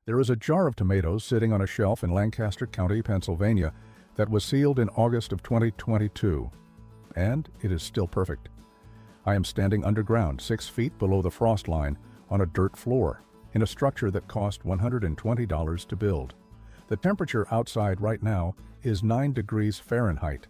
There is a jar of tomatoes sitting on a shelf in Lancaster County, Pennsylvania, that was sealed in August of 2022, and it is still perfect. I am standing underground 6 feet below the frost line on a dirt floor in a structure that cost $120 to build. The temperature outside right now is 9 degrees Fahrenheit.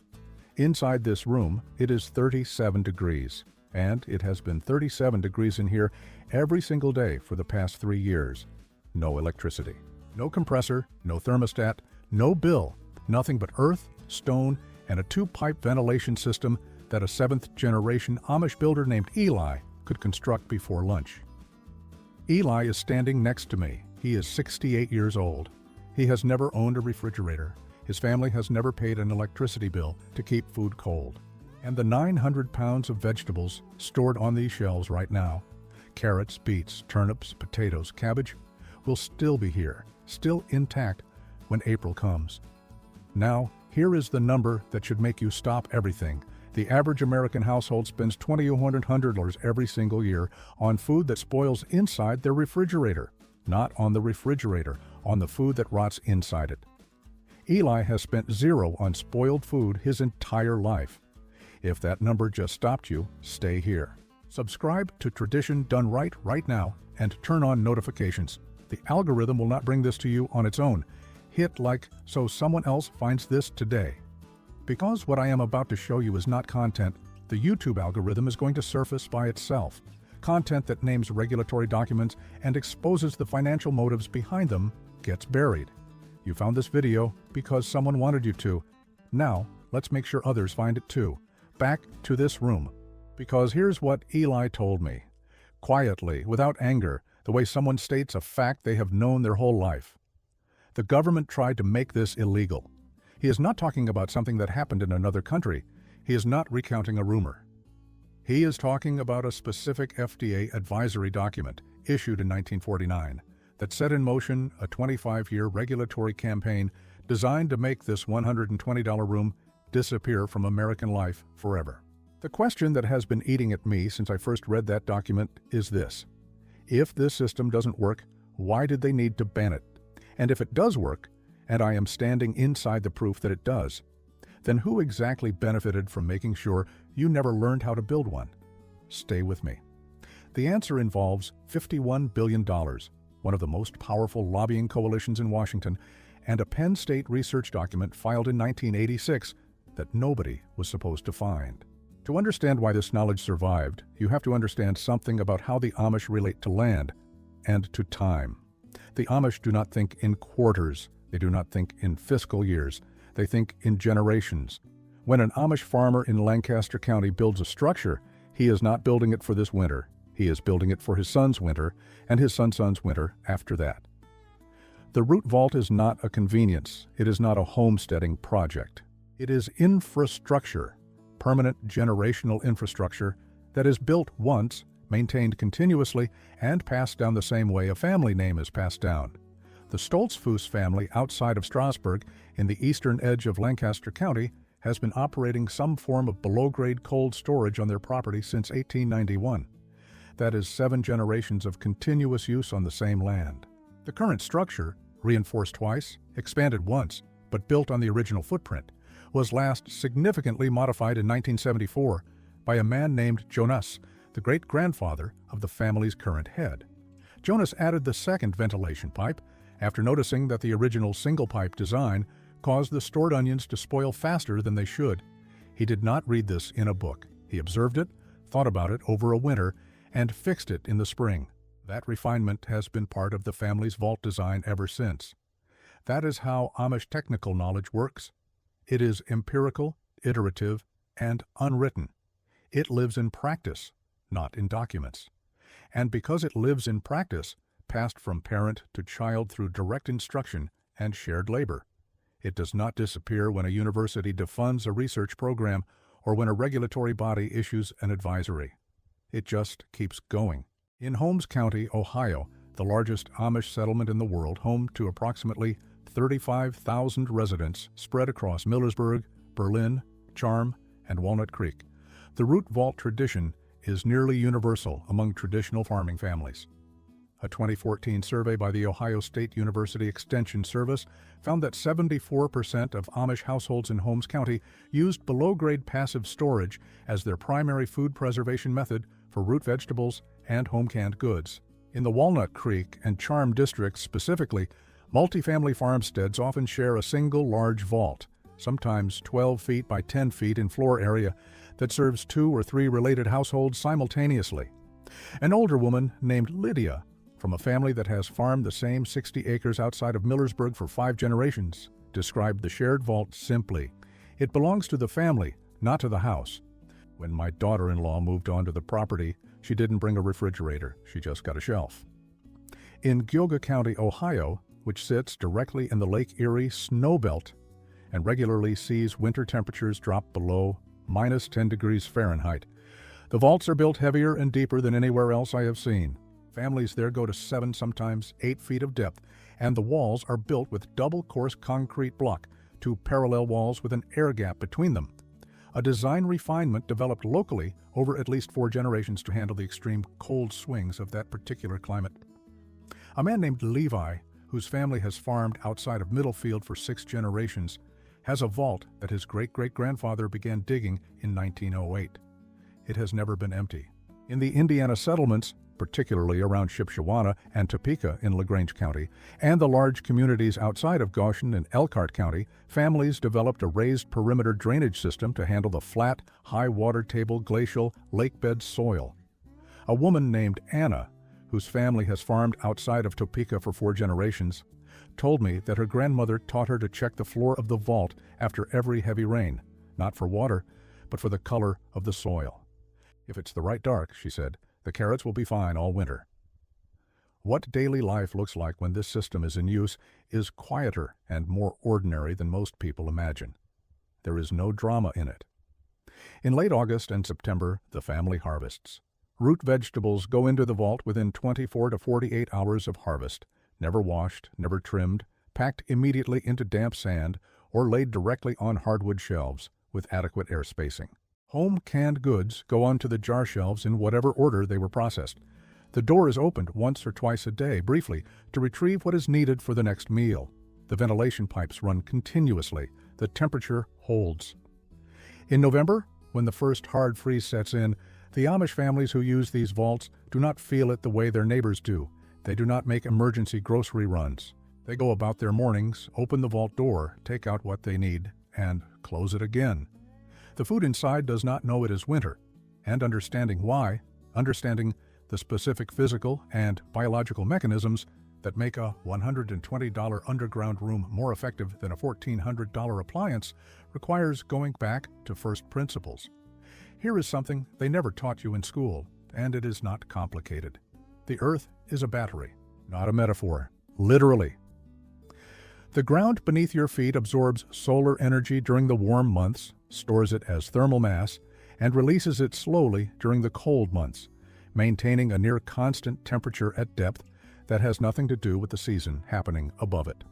Inside this room, it is 37 degrees, and it has been 37 degrees in here every single day for the past 3 years. No electricity, no compressor, no thermostat, no bill, nothing but earth, stone, and a 2-pipe ventilation system that a 7th-generation Amish builder named Eli could construct before lunch. Eli is standing next to me. He is 68 years old. He has never owned a refrigerator. His family has never paid an electricity bill to keep food cold. And the 900 pounds of vegetables stored on these shelves right now, carrots, beets, turnips, potatoes, cabbage, will still be here, still intact when April comes. Now, here is the number that should make you stop everything. The average American household spends $2,100 every single year on food that spoils inside their refrigerator. Not on the refrigerator, on the food that rots inside it. Eli has spent 0 on spoiled food his entire life. If that number just stopped you, stay here. Subscribe to Tradition Done right now and turn on notifications. The algorithm will not bring this to you on its own. Hit like so someone else finds this today. Because what I am about to show you is not content, the YouTube algorithm is going to surface by itself. Content that names regulatory documents and exposes the financial motives behind them gets buried. You found this video because someone wanted you to. Now, let's make sure others find it too. Back to this room. Because here's what Eli told me. Quietly, without anger, the way someone states a fact they have known their whole life. The government tried to make this illegal. He is not talking about something that happened in another country. He is not recounting a rumor. He is talking about a specific FDA advisory document issued in 1949 that set in motion a 25-year regulatory campaign designed to make this $120 room disappear from American life forever. The question that has been eating at me since I first read that document is this. If this system doesn't work, why did they need to ban it? And if it does work, and I am standing inside the proof that it does, then who exactly benefited from making sure you never learned how to build one? Stay with me. The answer involves $51 billion, one of the most powerful lobbying coalitions in Washington, and a Penn State research document filed in 1986 that nobody was supposed to find. To understand why this knowledge survived, you have to understand something about how the Amish relate to land and to time. The Amish do not think in quarters. They do not think in fiscal years. They think in generations. When an Amish farmer in Lancaster County builds a structure, he is not building it for this winter. He is building it for his son's winter and his son's winter after that. The root vault is not a convenience. It is not a homesteading project. It is infrastructure, permanent generational infrastructure that is built once, maintained continuously, and passed down the same way a family name is passed down. The Stoltzfus family outside of Strasburg, in the eastern edge of Lancaster County, has been operating some form of below-grade cold storage on their property since 1891. That is 7 generations of continuous use on the same land. The current structure, reinforced twice, expanded once, but built on the original footprint, was last significantly modified in 1974 by a man named Jonas, the great-grandfather of the family's current head. Jonas added the second ventilation pipe after noticing that the original single-pipe design caused the stored onions to spoil faster than they should. He did not read this in a book. He observed it, thought about it over a winter, and fixed it in the spring. That refinement has been part of the family's vault design ever since. That is how Amish technical knowledge works. It is empirical, iterative, and unwritten. It lives in practice, not in documents. And because it lives in practice, passed from parent to child through direct instruction and shared labor, it does not disappear when a university defunds a research program or when a regulatory body issues an advisory. It just keeps going. In Holmes County, Ohio, the largest Amish settlement in the world, home to approximately 35,000 residents spread across Millersburg, Berlin, Charm, and Walnut Creek, the root vault tradition is nearly universal among traditional farming families. A 2014 survey by the Ohio State University Extension Service found that 74% of Amish households in Holmes County used below-grade passive storage as their primary food preservation method for root vegetables and home-canned goods. In the Walnut Creek and Charm districts specifically, multifamily farmsteads often share a single large vault, sometimes 12 feet by 10 feet in floor area, that serves 2 or 3 related households simultaneously. An older woman named Lydia, from a family that has farmed the same 60 acres outside of Millersburg for 5 generations, described the shared vault simply. It belongs to the family, not to the house. When my daughter-in-law moved onto the property, she didn't bring a refrigerator, she just got a shelf. In Geauga County, Ohio, which sits directly in the Lake Erie snowbelt and regularly sees winter temperatures drop below minus 10 degrees Fahrenheit, the vaults are built heavier and deeper than anywhere else I have seen. Families there go to 7, sometimes 8 feet of depth, and the walls are built with double-course concrete block, 2 parallel walls with an air gap between them. A design refinement developed locally over at least 4 generations to handle the extreme cold swings of that particular climate. A man named Levi, whose family has farmed outside of Middlefield for 6 generations, has a vault that his great-great-grandfather began digging in 1908. It has never been empty. In the Indiana settlements, particularly around Shipshewana and Topeka in LaGrange County, and the large communities outside of Goshen and Elkhart County, families developed a raised perimeter drainage system to handle the flat, high water table glacial lakebed soil. A woman named Anna, whose family has farmed outside of Topeka for 4 generations, told me that her grandmother taught her to check the floor of the vault after every heavy rain, not for water, but for the color of the soil. If it's the right dark, she said, the carrots will be fine all winter. What daily life looks like when this system is in use is quieter and more ordinary than most people imagine. There is no drama in it. In late August and September, the family harvests. Root vegetables go into the vault within 24 to 48 hours of harvest, never washed, never trimmed, packed immediately into damp sand, or laid directly on hardwood shelves with adequate air spacing. Home canned goods go onto the jar shelves in whatever order they were processed. The door is opened once or twice a day, briefly, to retrieve what is needed for the next meal. The ventilation pipes run continuously. The temperature holds. In November, when the first hard freeze sets in, the Amish families who use these vaults do not feel it the way their neighbors do. They do not make emergency grocery runs. They go about their mornings, open the vault door, take out what they need, and close it again. The food inside does not know it is winter, and understanding why, understanding the specific physical and biological mechanisms that make a $120 underground room more effective than a $1,400 appliance, requires going back to first principles. Here is something they never taught you in school, and it is not complicated. The earth is a battery, not a metaphor, literally. The ground beneath your feet absorbs solar energy during the warm months, stores it as thermal mass, and releases it slowly during the cold months, maintaining a near constant temperature at depth that has nothing to do with the season happening above it.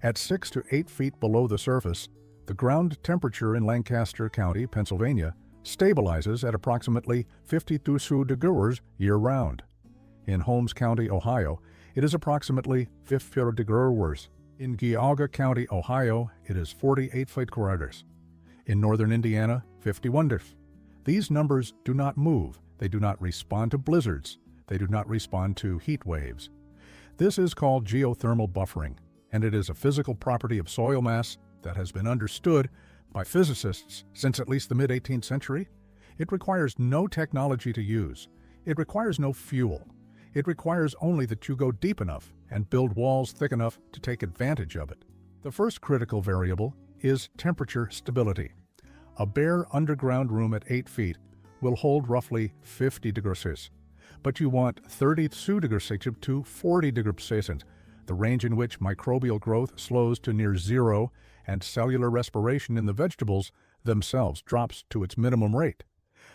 At 6 to 8 feet below the surface, the ground temperature in Lancaster County, Pennsylvania, stabilizes at approximately 52 degrees year-round. In Holmes County, Ohio, it is approximately 50 degrees. In Geauga County, Ohio, it is 48 degrees. In northern Indiana, 51 degrees. These numbers do not move. They do not respond to blizzards. They do not respond to heat waves. This is called geothermal buffering, and it is a physical property of soil mass that has been understood by physicists since at least the mid-18th century. It requires no technology to use. It requires no fuel. It requires only that you go deep enough and build walls thick enough to take advantage of it. The first critical variable is temperature stability. A bare underground room at 8 feet will hold roughly 50 degrees, but you want 32 degrees to 40 degrees, the range in which microbial growth slows to near zero and cellular respiration in the vegetables themselves drops to its minimum rate.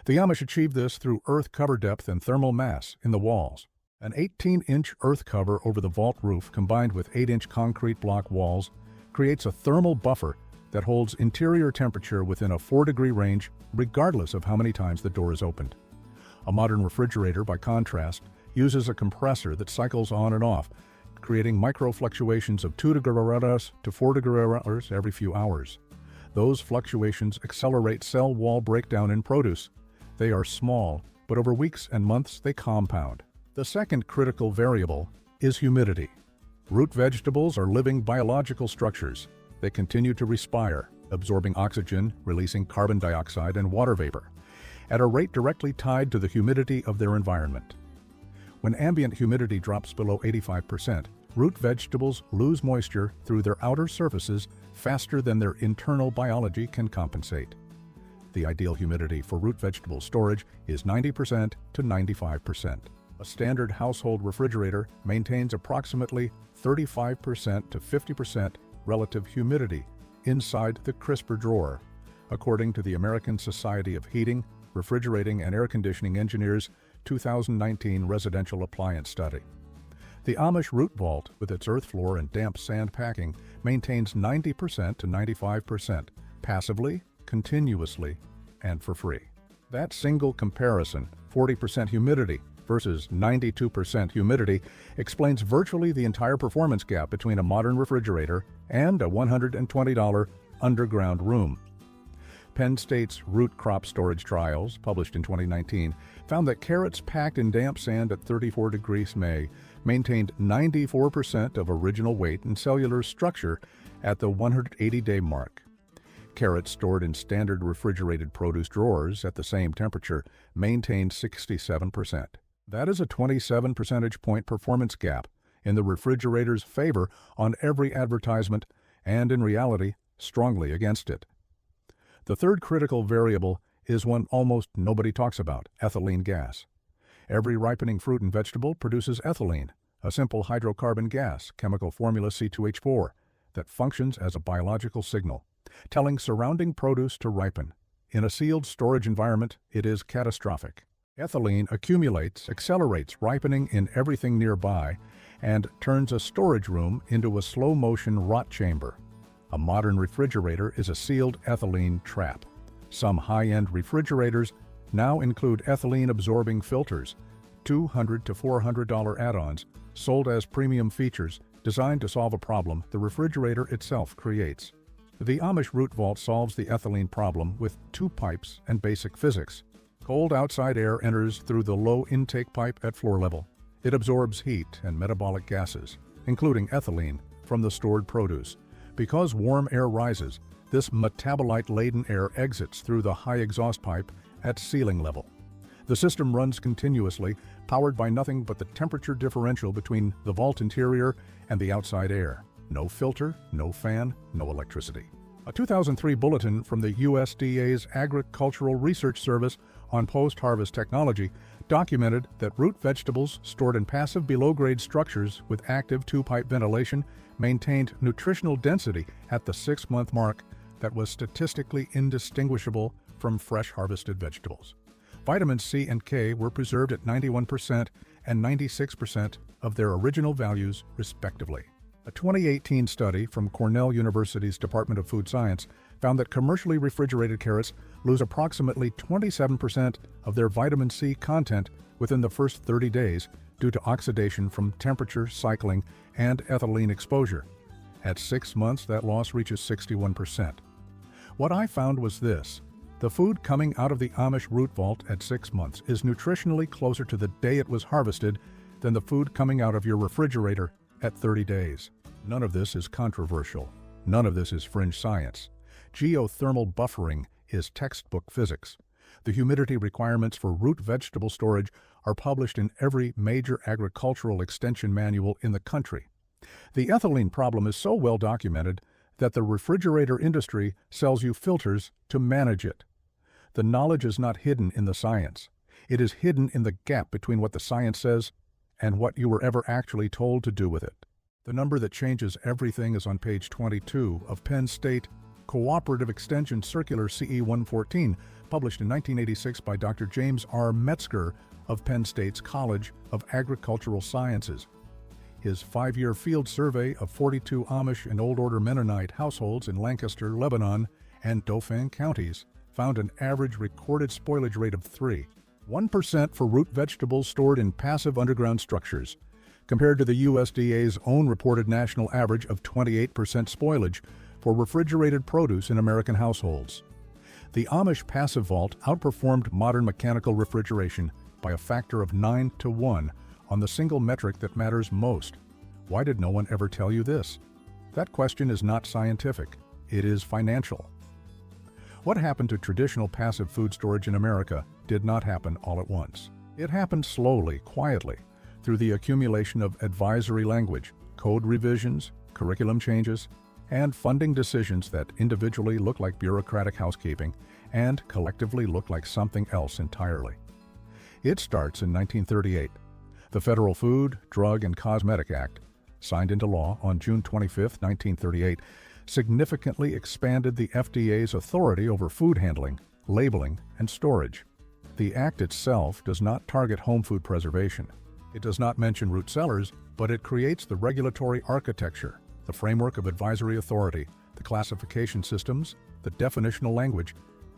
The Amish achieve this through earth cover depth and thermal mass in the walls. An 18-inch earth cover over the vault roof combined with 8-inch concrete block walls creates a thermal buffer that holds interior temperature within a 4-degree range regardless of how many times the door is opened. A modern refrigerator, by contrast, uses a compressor that cycles on and off, creating micro fluctuations of 2 degrees to 4 degrees every few hours. Those fluctuations accelerate cell wall breakdown in produce. They are small, but over weeks and months they compound. The second critical variable is humidity. Root vegetables are living biological structures. They continue to respire, absorbing oxygen, releasing carbon dioxide and water vapor, at a rate directly tied to the humidity of their environment. When ambient humidity drops below 85%, root vegetables lose moisture through their outer surfaces faster than their internal biology can compensate. The ideal humidity for root vegetable storage is 90% to 95%. A standard household refrigerator maintains approximately 35% to 50% relative humidity inside the crisper drawer, according to the American Society of Heating, Refrigerating and Air Conditioning Engineers 2019 Residential Appliance Study. The Amish root vault, with its earth floor and damp sand packing, maintains 90% to 95%, passively, continuously, and for free. That single comparison, 40% humidity versus 92% humidity, explains virtually the entire performance gap between a modern refrigerator and a $120 underground room. Penn State's root crop storage trials, published in 2019, found that carrots packed in damp sand at 34 degrees May maintained 94% of original weight and cellular structure at the 180-day mark. Carrots stored in standard refrigerated produce drawers at the same temperature maintained 67%. That is a 27 percentage point performance gap in the refrigerator's favor on every advertisement, and in reality, strongly against it. The third critical variable is one almost nobody talks about: ethylene gas. Every ripening fruit and vegetable produces ethylene, a simple hydrocarbon gas, chemical formula C2H4, that functions as a biological signal, telling surrounding produce to ripen. In a sealed storage environment, it is catastrophic. Ethylene accumulates, accelerates ripening in everything nearby, and turns a storage room into a slow-motion rot chamber. A modern refrigerator is a sealed ethylene trap. Some high-end refrigerators now include ethylene-absorbing filters, $200 to $400 add-ons, sold as premium features designed to solve a problem the refrigerator itself creates. The Amish root vault solves the ethylene problem with two pipes and basic physics. Cold outside air enters through the low intake pipe at floor level. It absorbs heat and metabolic gases, including ethylene, from the stored produce. Because warm air rises, this metabolite-laden air exits through the high exhaust pipe at ceiling level. The system runs continuously, powered by nothing but the temperature differential between the vault interior and the outside air. No filter, no fan, no electricity. A 2003 bulletin from the USDA's Agricultural Research Service on post-harvest technology documented that root vegetables stored in passive below-grade structures with active two-pipe ventilation maintained nutritional density at the 6-month mark that was statistically indistinguishable from fresh harvested vegetables. Vitamins C and K were preserved at 91% and 96% of their original values, respectively. A 2018 study from Cornell University's Department of Food Science found that commercially refrigerated carrots lose approximately 27% of their vitamin C content within the first 30 days due to oxidation from temperature, cycling, and ethylene exposure. At 6 months, that loss reaches 61%. What I found was this: the food coming out of the Amish root vault at 6 months is nutritionally closer to the day it was harvested than the food coming out of your refrigerator at 30 days. None of this is controversial. None of this is fringe science. Geothermal buffering is textbook physics. The humidity requirements for root vegetable storage are published in every major agricultural extension manual in the country. The ethylene problem is so well documented that the refrigerator industry sells you filters to manage it. The knowledge is not hidden in the science. It is hidden in the gap between what the science says and what you were ever actually told to do with it. The number that changes everything is on page 22 of Penn State Cooperative Extension Circular CE 114, published in 1986 by Dr. James R. Metzger of Penn State's College of Agricultural Sciences. His 5-year field survey of 42 Amish and Old Order Mennonite households in Lancaster, Lebanon, and Dauphin counties found an average recorded spoilage rate of 3. 1% for root vegetables stored in passive underground structures, compared to the USDA's own reported national average of 28% spoilage for refrigerated produce in American households. The Amish passive vault outperformed modern mechanical refrigeration by a factor of 9 to 1 on the single metric that matters most. Why did no one ever tell you this? That question is not scientific, it is financial. What happened to traditional passive food storage in America did not happen all at once. It happened slowly, quietly, through the accumulation of advisory language, code revisions, curriculum changes, and funding decisions that individually look like bureaucratic housekeeping and collectively look like something else entirely. It starts in 1938. The Federal Food, Drug, and Cosmetic Act, signed into law on June 25, 1938, significantly expanded the FDA's authority over food handling, labeling, and storage. The act itself does not target home food preservation. It does not mention root cellars, but it creates the regulatory architecture, the framework of advisory authority, the classification systems, the definitional language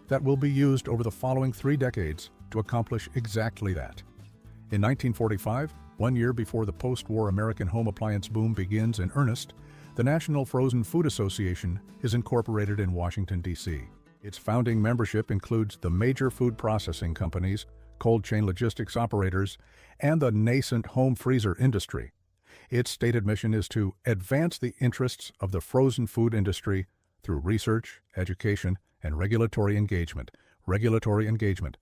that will be used over the following 3 decades to accomplish exactly that. In 1945, 1 year before the post-war American home appliance boom begins in earnest, the National Frozen Food Association is incorporated in Washington, D.C. Its founding membership includes the major food processing companies, cold chain logistics operators, and the nascent home freezer industry. Its stated mission is to advance the interests of the frozen food industry through research, education, and regulatory engagement. Regulatory engagement.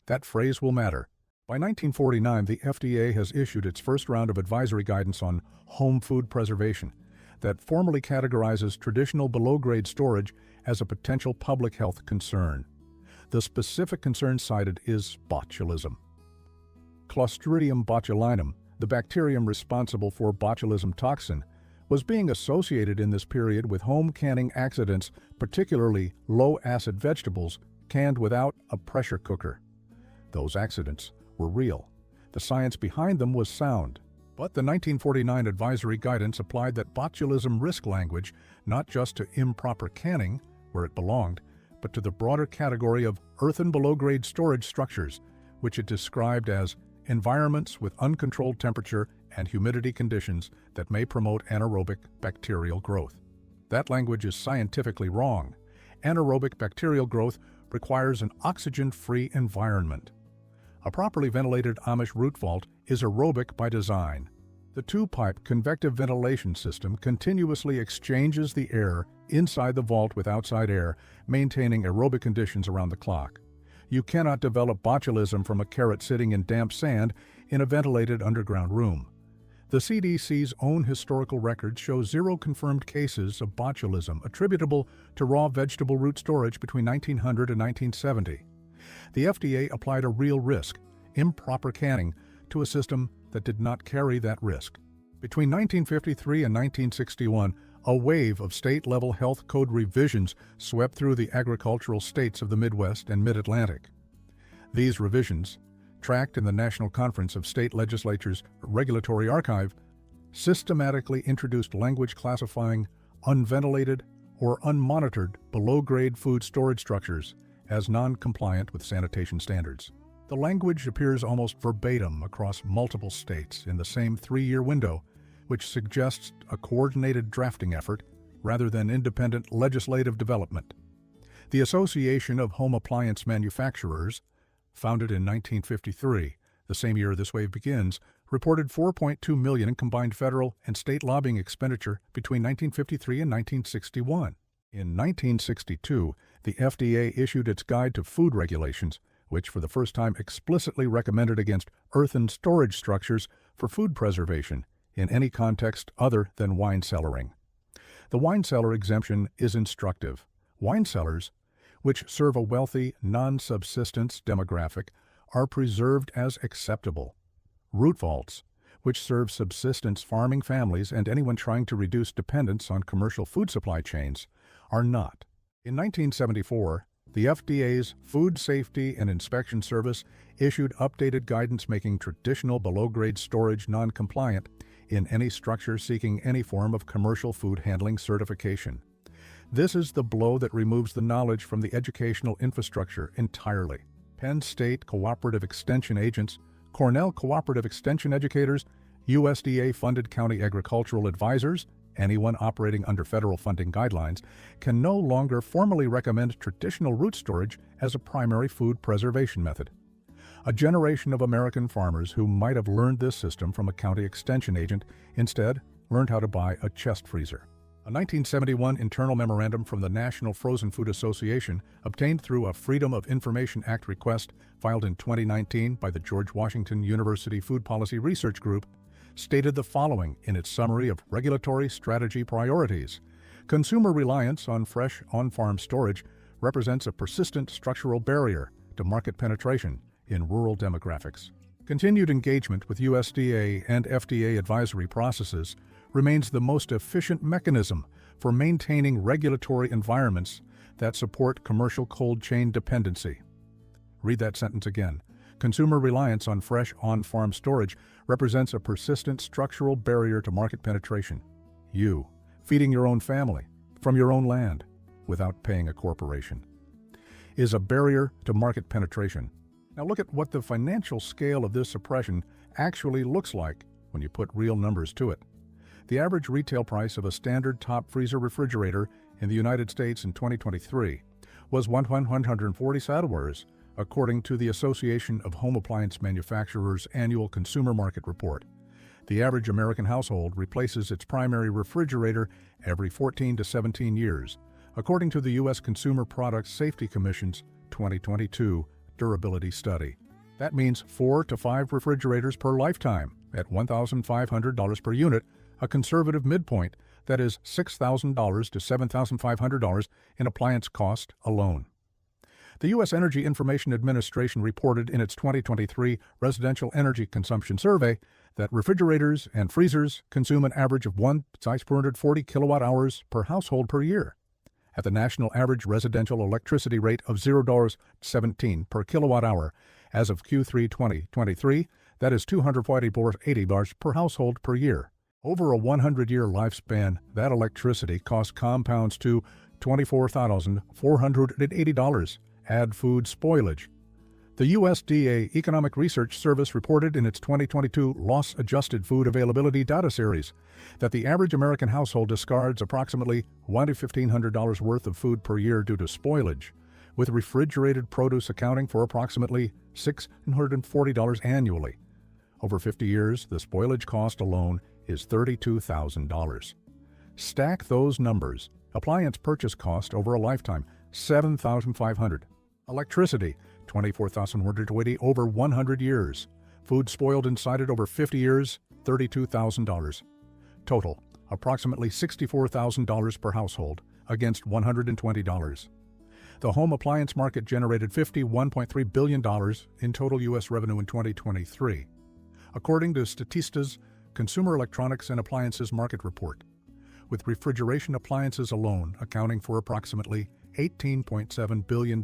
That phrase will matter. By 1949, the FDA has issued its first round of advisory guidance on home food preservation that formally categorizes traditional below-grade storage as a potential public health concern. The specific concern cited is botulism. Clostridium botulinum, the bacterium responsible for botulism toxin, was being associated in this period with home canning accidents, particularly low-acid vegetables canned without a pressure cooker. Those accidents were real. The science behind them was sound. But the 1949 advisory guidance applied that botulism risk language not just to improper canning, where it belonged, but to the broader category of earthen below-grade storage structures, which it described as environments with uncontrolled temperature and humidity conditions that may promote anaerobic bacterial growth. That language is scientifically wrong. Anaerobic bacterial growth requires an oxygen-free environment. A properly ventilated Amish root vault is aerobic by design. The two-pipe convective ventilation system continuously exchanges the air inside the vault with outside air, maintaining aerobic conditions around the clock. You cannot develop botulism from a carrot sitting in damp sand in a ventilated underground room. The CDC's own historical records show 0 confirmed cases of botulism attributable to raw vegetable root storage between 1900 and 1970. The FDA applied a real risk, improper canning, to a system that did not carry that risk. Between 1953 and 1961, a wave of state-level health code revisions swept through the agricultural states of the Midwest and Mid-Atlantic. These revisions, tracked in the National Conference of State Legislatures Regulatory Archive, systematically introduced language classifying unventilated or unmonitored below-grade food storage structures as non-compliant with sanitation standards. The language appears almost verbatim across multiple states in the same 3-year window, which suggests a coordinated drafting effort rather than independent legislative development. The Association of Home Appliance Manufacturers, founded in 1953, the same year this wave begins, reported $4.2 million in combined federal and state lobbying expenditure between 1953 and 1961. In 1962, the FDA issued its Guide to Food Regulations, which for the first time explicitly recommended against earthen storage structures for food preservation in any context other than wine cellaring. The wine cellar exemption is instructive. Wine cellars, which serve a wealthy, non-subsistence demographic, are preserved as acceptable. Root vaults, which serve subsistence farming families and anyone trying to reduce dependence on commercial food supply chains, are not. In 1974, the FDA's Food Safety and Inspection Service issued updated guidance making traditional below-grade storage non-compliant in any structure seeking any form of commercial food handling certification. This is the blow that removes the knowledge from the educational infrastructure entirely. Penn State Cooperative Extension agents, Cornell Cooperative Extension educators, USDA-funded county agricultural advisors, anyone operating under federal funding guidelines, can no longer formally recommend traditional root storage as a primary food preservation method. A generation of American farmers who might have learned this system from a county extension agent instead learned how to buy a chest freezer. A 1971 internal memorandum from the National Frozen Food Association, obtained through a Freedom of Information Act request filed in 2019 by the George Washington University Food Policy Research Group, stated the following in its summary of regulatory strategy priorities. Consumer reliance on fresh, on-farm storage represents a persistent structural barrier to market penetration in rural demographics. Continued engagement with USDA and FDA advisory processes remains the most efficient mechanism for maintaining regulatory environments that support commercial cold chain dependency. Read that sentence again. Consumer reliance on fresh, on-farm storage represents a persistent structural barrier to market penetration. You, feeding your own family, from your own land, without paying a corporation, is a barrier to market penetration. Now look at what the financial scale of this suppression actually looks like when you put real numbers to it. The average retail price of a standard top freezer refrigerator in the United States in 2023 was $147, according to the Association of Home Appliance Manufacturers' annual Consumer Market Report. The average American household replaces its primary refrigerator every 14 to 17 years, according to the U.S. Consumer Product Safety Commission's 2022 durability study. That means 4 to 5 refrigerators per lifetime at $1,500 per unit, a conservative midpoint that is $6,000 to $7,500 in appliance cost alone. The U.S. Energy Information Administration reported in its 2023 Residential Energy Consumption Survey that refrigerators and freezers consume an average of 1,440 kilowatt-hours per household per year. At the national average residential electricity rate of $0.17 per kilowatt-hour as of Q3 2023, that is $240 per household per year. Over a 100-year lifespan, that electricity costs compounds to $24,480. Add food spoilage. The USDA Economic Research Service reported in its 2022 Loss-Adjusted Food Availability Data Series that the average American household discards approximately $1,000 to $1,500 worth of food per year due to spoilage, with refrigerated produce accounting for approximately $640 annually. Over 50 years, the spoilage cost alone is $32,000. Stack those numbers. Appliance purchase cost over a lifetime, $7,500. Electricity, $24,120 over 100 years. Food spoiled inside it over 50 years, $32,000. Total, approximately $64,000 per household, against $120. The home appliance market generated $51.3 billion in total U.S. revenue in 2023, according to Statista's Consumer Electronics and Appliances Market Report, with refrigeration appliances alone accounting for approximately $18.7 billion.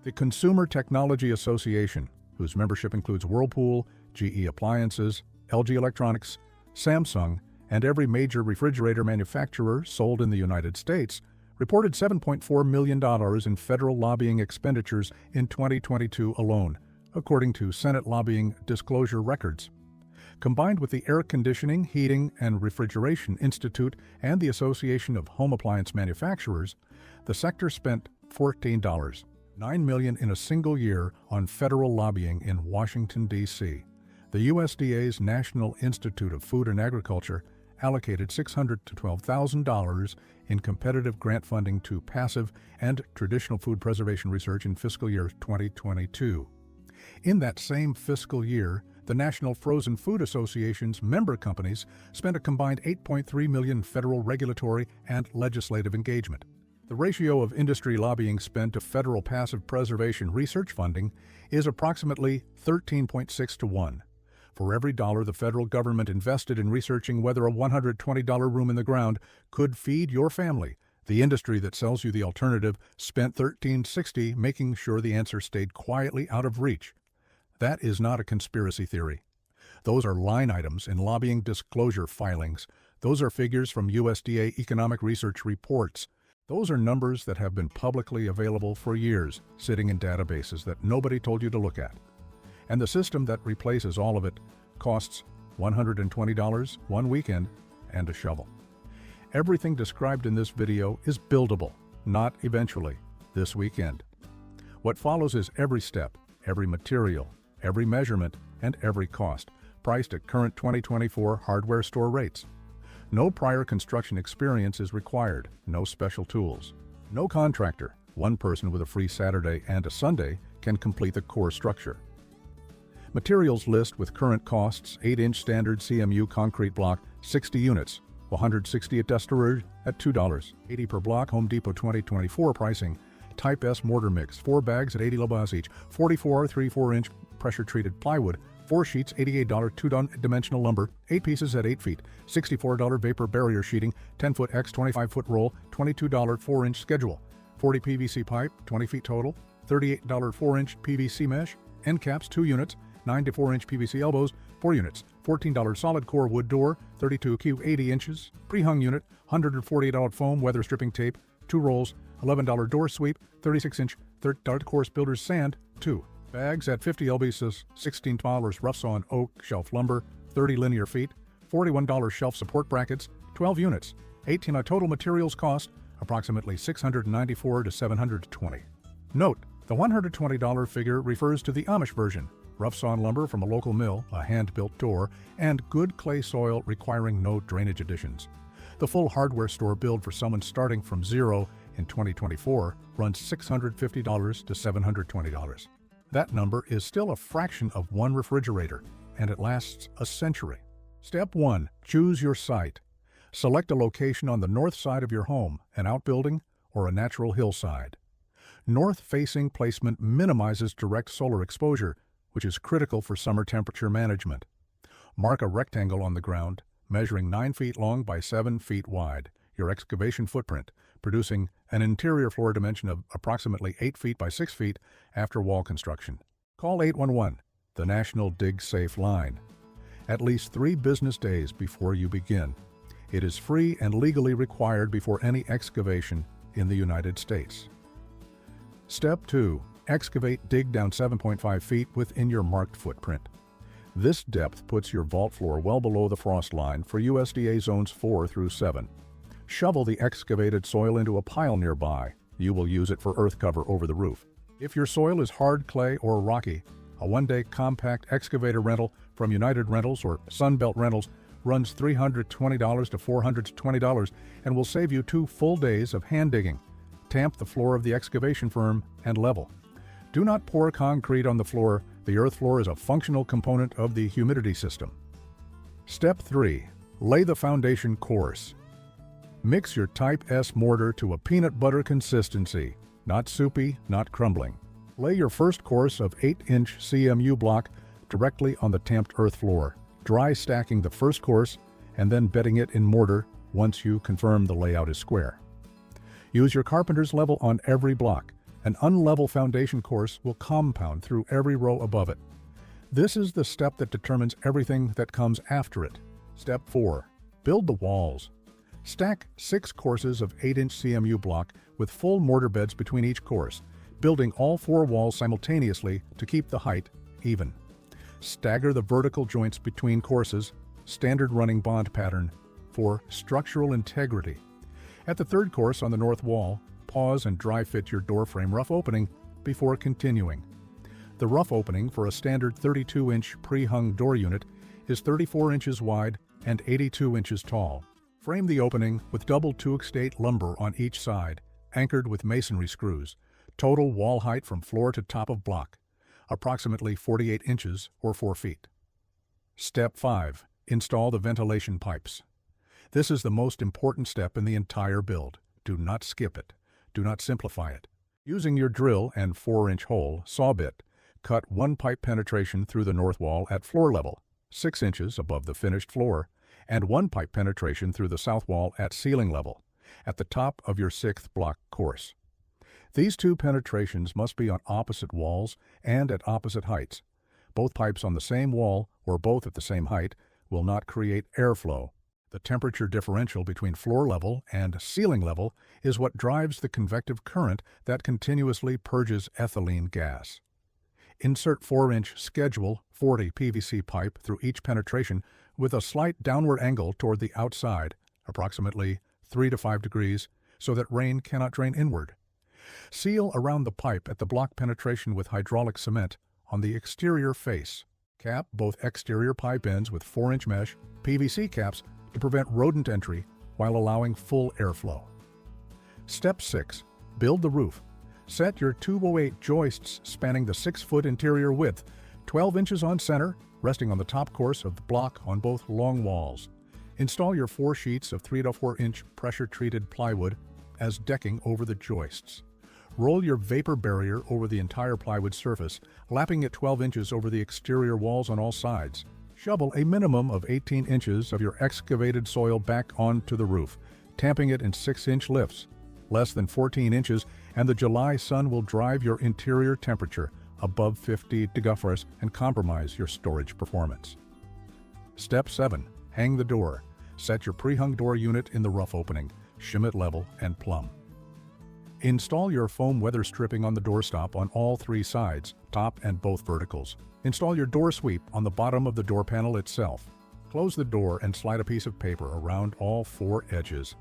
The Consumer Technology Association, whose membership includes Whirlpool, GE Appliances, LG Electronics, Samsung, and every major refrigerator manufacturer sold in the United States, reported $7.4 million in federal lobbying expenditures in 2022 alone, according to Senate lobbying disclosure records. Combined with the Air Conditioning, Heating, and Refrigeration Institute and the Association of Home Appliance Manufacturers, the sector spent $9 million in a single year on federal lobbying in Washington, D.C. The USDA's National Institute of Food and Agriculture allocated $600,000 to $12,000 in competitive grant funding to passive and traditional food preservation research in fiscal year 2022. In that same fiscal year, the National Frozen Food Association's member companies spent a combined $8.3 million in federal regulatory and legislative engagement. The ratio of industry lobbying spend to federal passive preservation research funding is approximately 13.6 to 1. For every dollar the federal government invested in researching whether a $120 room in the ground could feed your family, the industry that sells you the alternative spent $13.60 making sure the answer stayed quietly out of reach. That is not a conspiracy theory. Those are line items in lobbying disclosure filings. Those are figures from USDA economic research reports. Those are numbers that have been publicly available for years, sitting in databases that nobody told you to look at. And the system that replaces all of it costs $120 one weekend and a shovel. Everything described in this video is buildable, not eventually, this weekend. What follows is every step, every material, every measurement, and every cost, priced at current 2024 hardware store rates. No prior construction experience is required, no special tools. No contractor, one person with a free Saturday and a Sunday, can complete the core structure. Materials list with current costs: 8-inch standard CMU concrete block, 60 units, 160 at Destorage at $2.80 per block. Home Depot 2024 pricing. Type S mortar mix, 4 bags at 80 lbs each, 44 3/4-inch pressure-treated plywood, 4 sheets, $88, 2-dimensional lumber, 8 pieces at 8 feet, $64 vapor barrier sheeting, 10-foot x 25-foot roll, $22 4-inch schedule, 40 PVC pipe, 20 feet total, $38 4-inch PVC mesh, end caps 2 units, 9 to 4-inch PVC elbows, 4 units, $14 solid core wood door, 32 cube 80 inches, pre-hung unit, $148 foam weather stripping tape, 2 rolls, $11 door sweep, 36-inch dark course builder's sand, 2 bags at 50 lbs, $16 rough sawn oak shelf lumber, 30 linear feet, $41 shelf support brackets, 12 units, $18 total materials cost, approximately $694 to $720. Note, the $120 figure refers to the Amish version, rough sawn lumber from a local mill, a hand-built door, and good clay soil requiring no drainage additions. The full hardware store build for someone starting from zero in 2024 runs $650 to $720. That number is still a fraction of one refrigerator, and it lasts a century. Step 1. Choose your site. Select a location on the north side of your home, an outbuilding, or a natural hillside. North-facing placement minimizes direct solar exposure, which is critical for summer temperature management. Mark a rectangle on the ground, measuring 9 feet long by 7 feet wide, your excavation footprint, producing an interior floor dimension of approximately 8 feet by 6 feet after wall construction. Call 811, the National Dig Safe line, at least 3 business days before you begin. It is free and legally required before any excavation in the United States. Step 2. Excavate, dig down 7.5 feet within your marked footprint. This depth puts your vault floor well below the frost line for USDA zones 4 through 7. Shovel the excavated soil into a pile nearby. You will use it for earth cover over the roof. If your soil is hard clay or rocky, a one-day compact excavator rental from United Rentals or Sunbelt Rentals runs $320 to $420 and will save you 2 full days of hand digging. Tamp the floor of the excavation firm and level. Do not pour concrete on the floor. The earth floor is a functional component of the humidity system. Step 3. Lay the foundation course. Mix your Type S mortar to a peanut butter consistency, not soupy, not crumbling. Lay your first course of 8-inch CMU block directly on the tamped earth floor, dry stacking the first course and then bedding it in mortar once you confirm the layout is square. Use your carpenter's level on every block. An unlevel foundation course will compound through every row above it. This is the step that determines everything that comes after it. Step 4. Build the walls. Stack 6 courses of 8-inch CMU block with full mortar beds between each course, building all 4 walls simultaneously to keep the height even. Stagger the vertical joints between courses, standard running bond pattern, for structural integrity. At the 3rd course on the north wall, pause and dry fit your door frame rough opening before continuing. The rough opening for a standard 32-inch pre-hung door unit is 34 inches wide and 82 inches tall. Frame the opening with double 2-extate lumber on each side, anchored with masonry screws. Total wall height from floor to top of block, approximately 48 inches or 4 feet. Step 5. Install the ventilation pipes. This is the most important step in the entire build. Do not skip it. Do not simplify it. Using your drill and 4-inch hole saw bit, cut 1 pipe penetration through the north wall at floor level, 6 inches above the finished floor, and 1 pipe penetration through the south wall at ceiling level, at the top of your 6th block course. These 2 penetrations must be on opposite walls and at opposite heights. Both pipes on the same wall or both at the same height will not create airflow. The temperature differential between floor level and ceiling level is what drives the convective current that continuously purges ethylene gas. Insert 4-inch Schedule 40 PVC pipe through each penetration with a slight downward angle toward the outside, approximately 3 to 5 degrees, so that rain cannot drain inward. Seal around the pipe at the block penetration with hydraulic cement on the exterior face. Cap both exterior pipe ends with 4-inch mesh PVC caps to prevent rodent entry while allowing full airflow. Step 6. Build the roof. Set your 208 joists spanning the 6-foot interior width, 12 inches on center, resting on the top course of the block on both long walls. Install your 4 sheets of 3 to 4-inch pressure-treated plywood as decking over the joists. Roll your vapor barrier over the entire plywood surface, lapping it 12 inches over the exterior walls on all sides. Shovel a minimum of 18 inches of your excavated soil back onto the roof, tamping it in 6-inch lifts. Less than 14 inches, and the July sun will drive your interior temperature above 50 degrees and compromise your storage performance. Step 7. Hang the door. Set your pre-hung door unit in the rough opening, shim it level and plumb. Install your foam weather stripping on the doorstop on all 3 sides, top and both verticals. Install your door sweep on the bottom of the door panel itself. Close the door and slide a piece of paper around all 4 edges.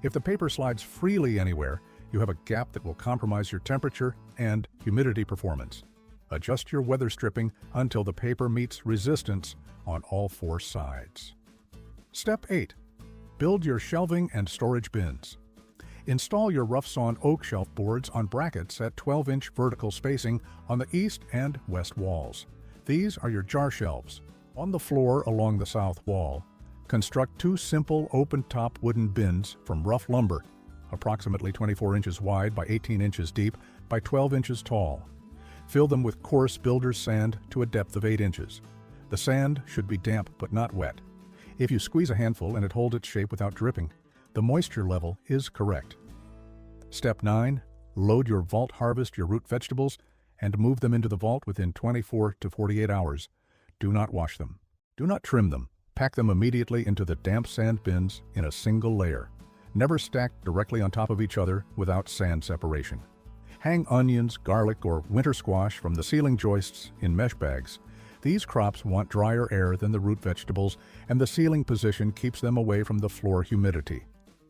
If the paper slides freely anywhere, you have a gap that will compromise your temperature and humidity performance. Adjust your weather stripping until the paper meets resistance on all 4 sides. Step 8. Build your shelving and storage bins. Install your rough-sawn oak shelf boards on brackets at 12-inch vertical spacing on the east and west walls. These are your jar shelves. On the floor along the south wall, construct 2 simple open-top wooden bins from rough lumber, approximately 24 inches wide by 18 inches deep by 12 inches tall. Fill them with coarse builder's sand to a depth of 8 inches. The sand should be damp but not wet. If you squeeze a handful and it holds its shape without dripping, the moisture level is correct. Step 9. Load your vault, harvest your root vegetables, and move them into the vault within 24 to 48 hours. Do not wash them. Do not trim them. Pack them immediately into the damp sand bins in a single layer. Never stack directly on top of each other without sand separation. Hang onions, garlic, or winter squash from the ceiling joists in mesh bags. These crops want drier air than the root vegetables, and the ceiling position keeps them away from the floor humidity.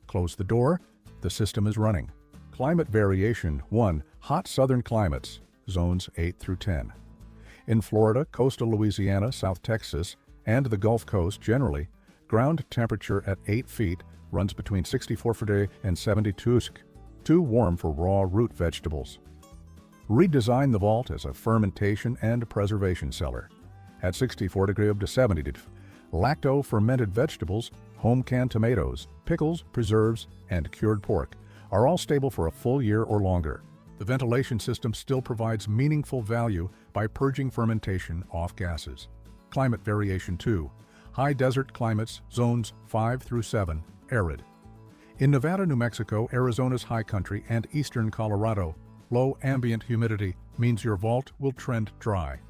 Close the door. The system is running. Climate variation 1. Hot southern climates, zones 8 through 10. In Florida, coastal Louisiana, South Texas, and the Gulf Coast generally, ground temperature at 8 feet runs between 64 degrees and 72 degrees, too warm for raw root vegetables. Redesign the vault as a fermentation and preservation cellar. At 64 degrees to 70 degrees, lacto-fermented vegetables, home-canned tomatoes, pickles, preserves, and cured pork are all stable for a full year or longer. The ventilation system still provides meaningful value by purging fermentation off gases. Climate variation 2. High desert climates, zones 5 through 7, arid. In Nevada, New Mexico, Arizona's high country, and eastern Colorado, low ambient humidity means your vault will trend dry.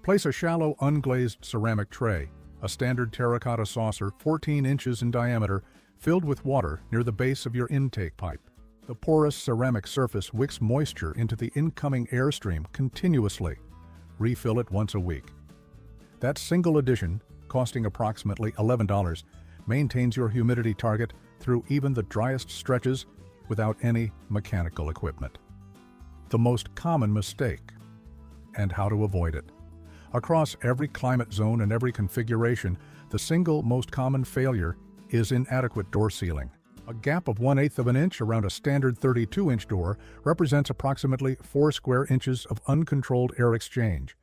Place a shallow unglazed ceramic tray, a standard terracotta saucer 14 inches in diameter, filled with water near the base of your intake pipe. The porous ceramic surface wicks moisture into the incoming airstream continuously. Refill it once a week. That single addition, costing approximately $11, maintains your humidity target through even the driest stretches without any mechanical equipment. The most common mistake, and how to avoid it. Across every climate zone and every configuration, the single most common failure is inadequate door sealing. A gap of 1/8 of an inch around a standard 32-inch door represents approximately 4 square inches of uncontrolled air exchange,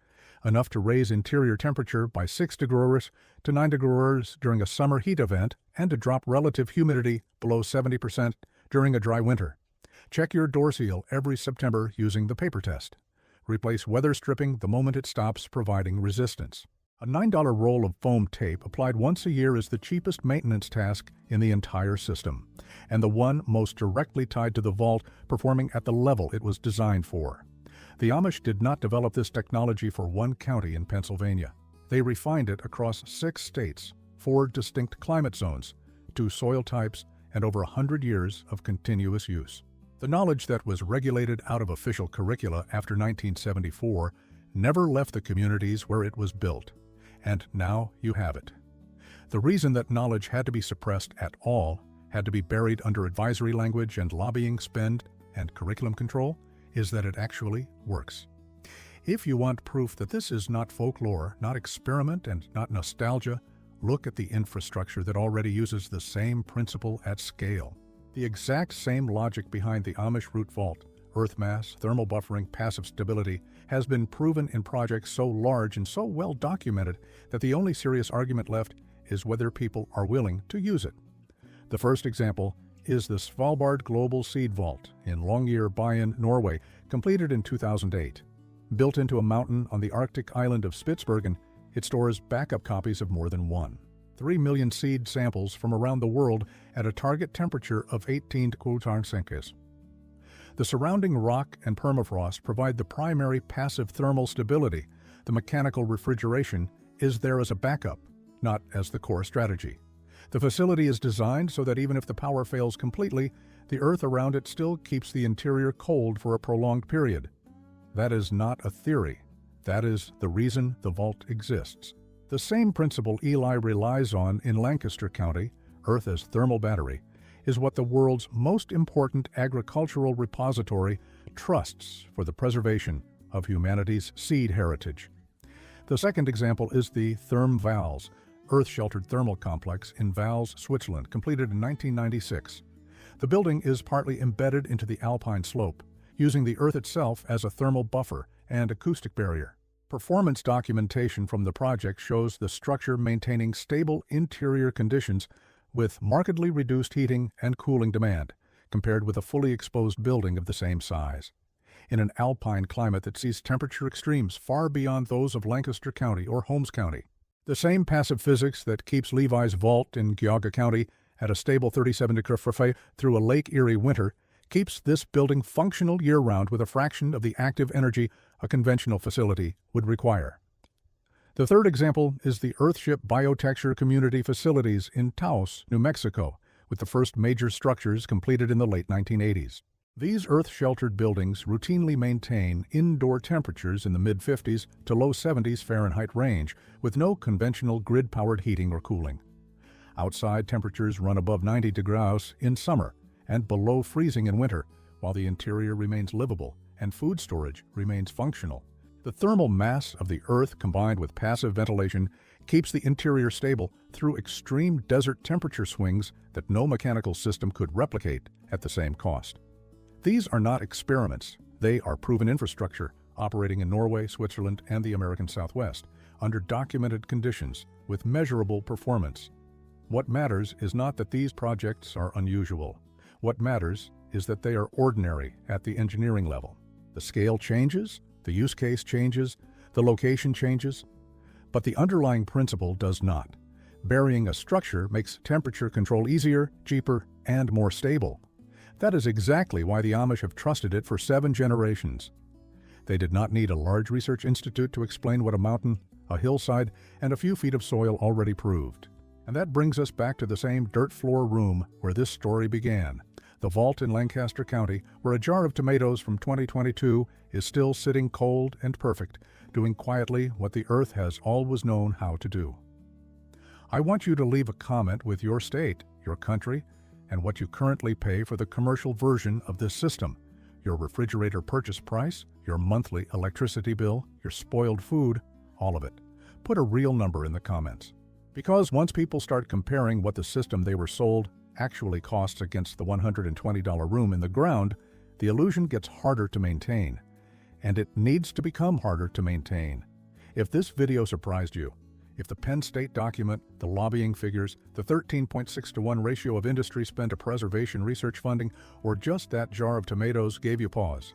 enough to raise interior temperature by 6 degrees to 9 degrees during a summer heat event and to drop relative humidity below 70% during a dry winter. Check your door seal every September using the paper test. Replace weather stripping the moment it stops providing resistance. A $9 roll of foam tape applied once a year is the cheapest maintenance task in the entire system, and the one most directly tied to the vault performing at the level it was designed for. The Amish did not develop this technology for one county in Pennsylvania. They refined it across 6 states. 4 distinct climate zones, 2 soil types, and over 100 years of continuous use. The knowledge that was regulated out of official curricula after 1974 never left the communities where it was built, and now you have it. The reason that knowledge had to be suppressed at all, had to be buried under advisory language and lobbying spend and curriculum control, is that it actually works. If you want proof that this is not folklore, not experiment, and not nostalgia, look at the infrastructure that already uses the same principle at scale. The exact same logic behind the Amish root vault, earth mass, thermal buffering, passive stability, has been proven in projects so large and so well documented that the only serious argument left is whether people are willing to use it. The first example is the Svalbard Global Seed Vault in Longyearbyen, Norway, completed in 2008. Built into a mountain on the Arctic island of Spitsbergen, it stores backup copies of more than 3 million seed samples from around the world at a target temperature of 18 degrees. The surrounding rock and permafrost provide the primary passive thermal stability. The mechanical refrigeration is there as a backup, not as the core strategy. The facility is designed so that even if the power fails completely, the earth around it still keeps the interior cold for a prolonged period. That is not a theory. That is the reason the vault exists. The same principle Eli relies on in Lancaster County, Earth as thermal battery, is what the world's most important agricultural repository trusts for the preservation of humanity's seed heritage. The second example is the Therm Vals, earth-sheltered thermal complex in Vals, Switzerland, completed in 1996. The building is partly embedded into the alpine slope, using the earth itself as a thermal buffer and acoustic barrier. Performance documentation from the project shows the structure maintaining stable interior conditions with markedly reduced heating and cooling demand, compared with a fully exposed building of the same size. In an alpine climate that sees temperature extremes far beyond those of Lancaster County or Holmes County. The same passive physics that keeps Levi's vault in Geauga County at a stable 37 degrees through a Lake Erie winter keeps this building functional year-round with a fraction of the active energy a conventional facility would require. The third example is the Earthship Biotexture Community Facilities in Taos, New Mexico, with the first major structures completed in the late 1980s. These earth-sheltered buildings routinely maintain indoor temperatures in the mid-50s to low 70s Fahrenheit range, with no conventional grid-powered heating or cooling. Outside temperatures run above 90 degrees in summer and below freezing in winter, while the interior remains livable and food storage remains functional. The thermal mass of the earth combined with passive ventilation keeps the interior stable through extreme desert temperature swings that no mechanical system could replicate at the same cost. These are not experiments. They are proven infrastructure operating in Norway, Switzerland, and the American Southwest under documented conditions with measurable performance. What matters is not that these projects are unusual. What matters is that they are ordinary at the engineering level. The scale changes, the use case changes, the location changes, but the underlying principle does not. Burying a structure makes temperature control easier, cheaper, and more stable. That is exactly why the Amish have trusted it for 7 generations. They did not need a large research institute to explain what a mountain, a hillside, and a few feet of soil already proved. And that brings us back to the same dirt floor room where this story began. The vault in Lancaster County, where a jar of tomatoes from 2022 is still sitting cold and perfect, doing quietly what the earth has always known how to do. I want you to leave a comment with your state, your country, and what you currently pay for the commercial version of this system, your refrigerator purchase price, your monthly electricity bill, your spoiled food, all of it. Put a real number in the comments. Because once people start comparing what the system they were sold actually costs against the $120 room in the ground, the illusion gets harder to maintain. And it needs to become harder to maintain. If this video surprised you, if the Penn State document, the lobbying figures, the 13.6-to-1 ratio of industry spent to preservation research funding, or just that jar of tomatoes gave you pause,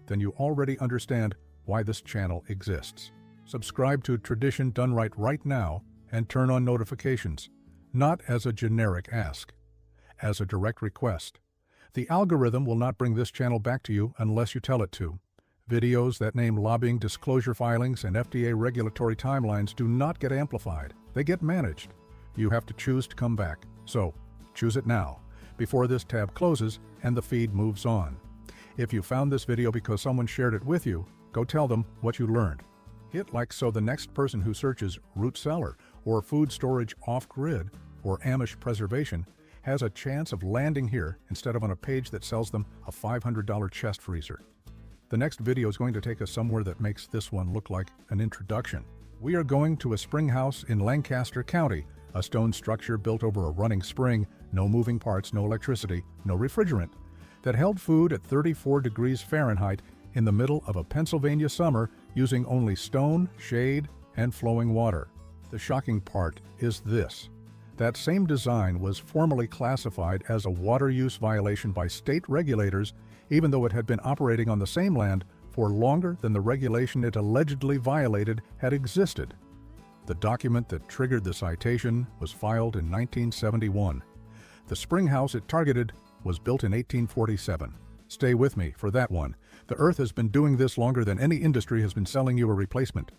then you already understand why this channel exists. Subscribe to Tradition Done right now and turn on notifications, not as a generic ask, as a direct request. The algorithm will not bring this channel back to you unless you tell it to. Videos that name lobbying disclosure filings and FDA regulatory timelines do not get amplified. They get managed. you have to choose to come back. So, choose it now, before this tab closes and the feed moves on. If you found this video because someone shared it with you, go tell them what you learned. Hit like so the next person who searches root cellar or food storage off-grid or Amish preservation has a chance of landing here instead of on a page that sells them a $500 chest freezer. The next video is going to take us somewhere that makes this one look like an introduction. We are going to a spring house in Lancaster County, a stone structure built over a running spring, no moving parts, no electricity, no refrigerant, that held food at 34 degrees Fahrenheit in the middle of a Pennsylvania summer using only stone, shade, and flowing water. The shocking part is this. That same design was formally classified as a water use violation by state regulators, even though it had been operating on the same land for longer than the regulation it allegedly violated had existed. The document that triggered the citation was filed in 1971. The spring house it targeted was built in 1847. Stay with me for that one. The Earth has been doing this longer than any industry has been selling you a replacement.